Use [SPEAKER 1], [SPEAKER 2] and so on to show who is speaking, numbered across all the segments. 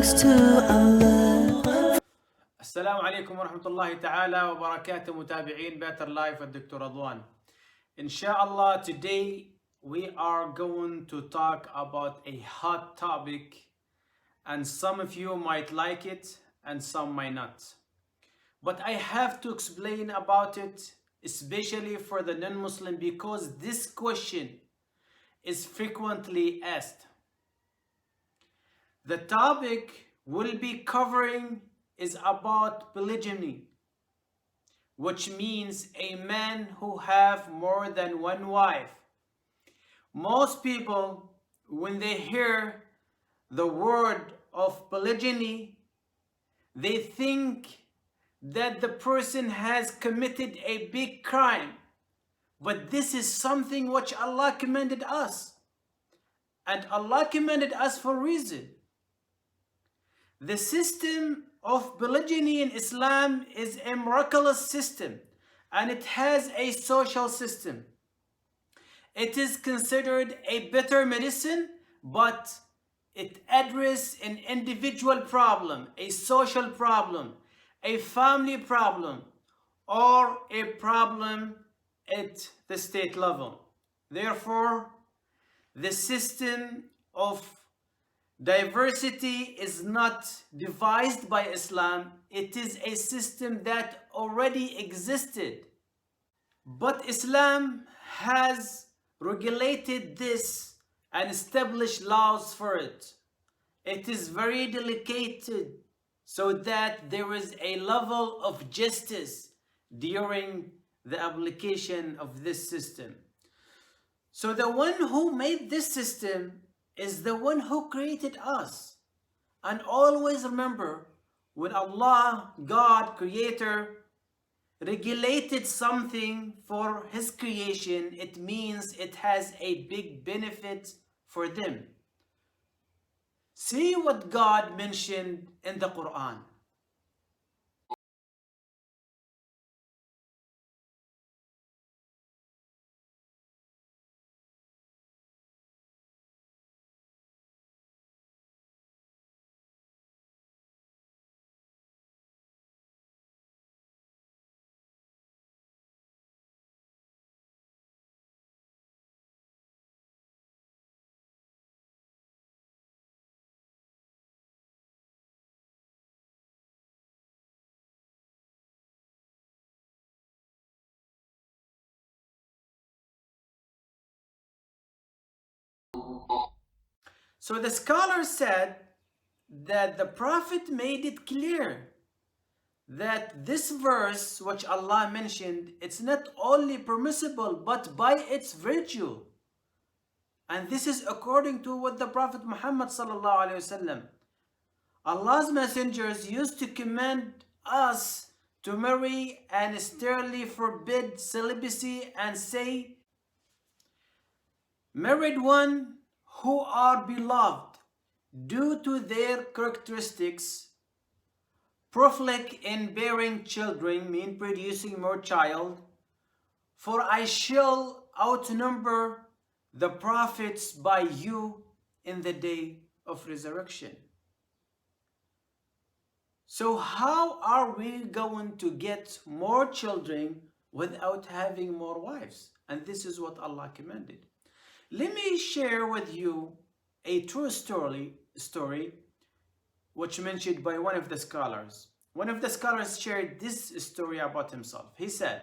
[SPEAKER 1] things to unlearn.
[SPEAKER 2] السلام عليكم ورحمة الله تعالى وبركاته متابعين Better Life الدكتور رضوان. Inshallah, today we are going to talk about a hot topic, and some of you might like it and some might not. But I have to explain about it, especially for the non-Muslim, because this question is frequently asked. The topic we'll be covering is about polygyny, which means a man who have more than one wife. Most people, when they hear the word of polygyny, they think that the person has committed a big crime. But this is something which Allah commanded us. And Allah commanded us for a reason. The system of polygyny in Islam is a miraculous system, and it has a social system. It is considered a better medicine, but it addresses an individual problem, a social problem, a family problem, or a problem at the state level. Therefore, the system of diversity is not devised by Islam. It is a system that already existed. But Islam has regulated this and established laws for it. It is very delicate so that there is a level of justice during the application of this system. So the one who made this system is the one who created us. And always remember, when Allah, God, Creator, regulated something for His creation, it means it has a big benefit for them. See what God mentioned in the Quran. So the scholar said that the Prophet made it clear that this verse which Allah mentioned, it's not only permissible but by its virtue. And this is according to what the Prophet Muhammad sallallahu alaihi wasallam, Allah's messengers used to command us to marry and sternly forbid celibacy and say, married one who are beloved due to their characteristics, prolific in bearing children, mean producing more child, for I shall outnumber the prophets by you in the day of resurrection. So how are we going to get more children without having more wives? And this is what Allah commanded. Let me share with you a true story which mentioned by one of the scholars. One of the scholars shared this story about himself. He said,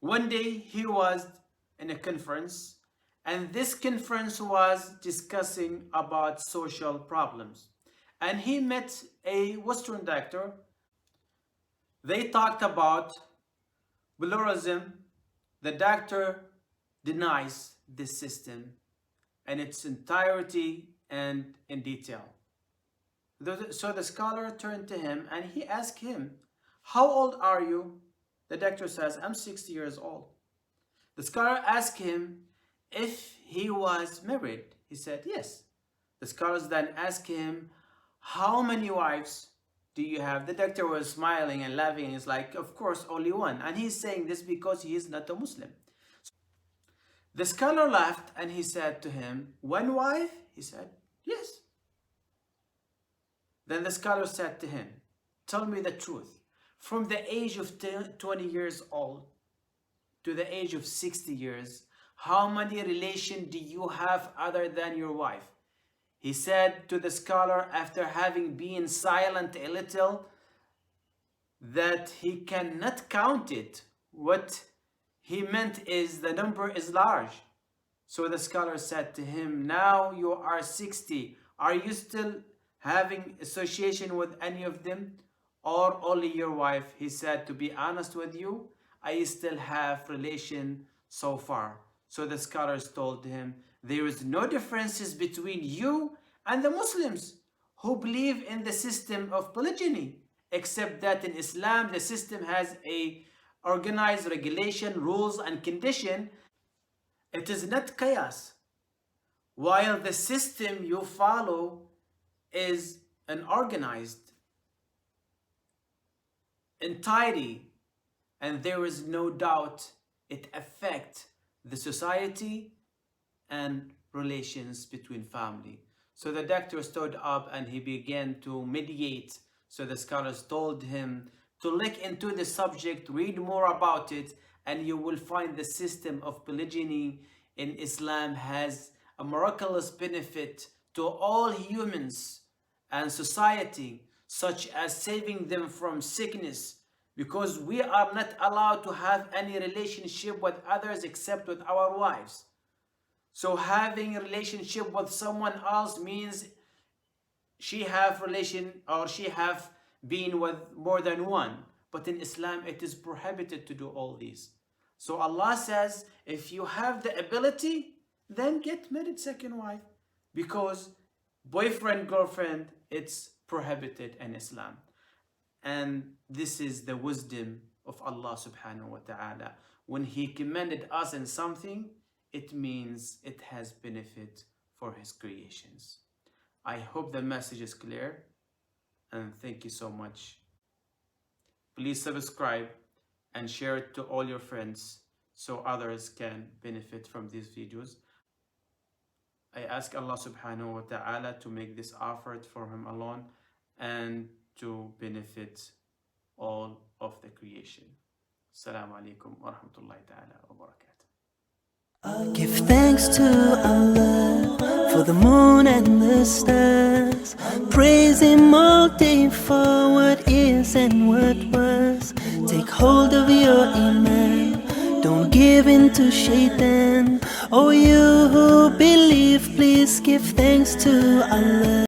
[SPEAKER 2] one day he was in a conference, and this conference was discussing about social problems. And he met a Western doctor. They talked about pluralism. The doctor denies this system in its entirety and in detail. So the scholar turned to him and he asked him, how old are you? The doctor says, I'm 60 years old. The scholar asked him if he was married. He said, yes. The scholars then asked him, how many wives do you have? The doctor was smiling and laughing and he's like, of course, only one. And he's saying this because he is not a Muslim. The scholar laughed and he said to him, one wife? He said, yes. Then the scholar said to him, tell me the truth. From the age of 20 years old to the age of 60 years, how many relations do you have other than your wife? He said to the scholar, after having been silent a little, that he cannot count it. What he meant is the number is large. So the scholar said to him, now you are 60. Are you still having association with any of them, or only your wife? He said, to be honest with you, I still have relation so far. So the scholars told him, there is no differences between you and the Muslims who believe in the system of polygyny, except that in Islam the system has a organized regulation, rules and condition. It is not chaos, while the system you follow is an organized entirety, and there is no doubt it affects the society and relations between family. So the doctor stood up and he began to mediate. So the scholars told him to look into the subject, read more about it, and you will find the system of polygyny in Islam has a miraculous benefit to all humans and society, such as saving them from sickness, because we are not allowed to have any relationship with others except with our wives. So having a relationship with someone else means she have relation, or she have been with more than one. But in Islam it is prohibited to do all these. So Allah says, if you have the ability, then get married second wife, because boyfriend, girlfriend, it's prohibited in Islam. And this is the wisdom of Allah subhanahu wa ta'ala. When He commanded us in something, it means it has benefit for His creations. I hope the message is clear, and thank you so much. Please subscribe and share it to all your friends so others can benefit from these videos. I ask Allah subhanahu wa ta'ala to make this offer for Him alone and to benefit all of the creation. Assalamu alaikum wa rahmatullahi ta'ala wa barakatuh.
[SPEAKER 1] Give thanks to Allah for the moon and the stars. Praise Him all day for what is and what was. Take hold of your iman, don't give in to shaitan. Oh, you who believe, please give thanks to Allah.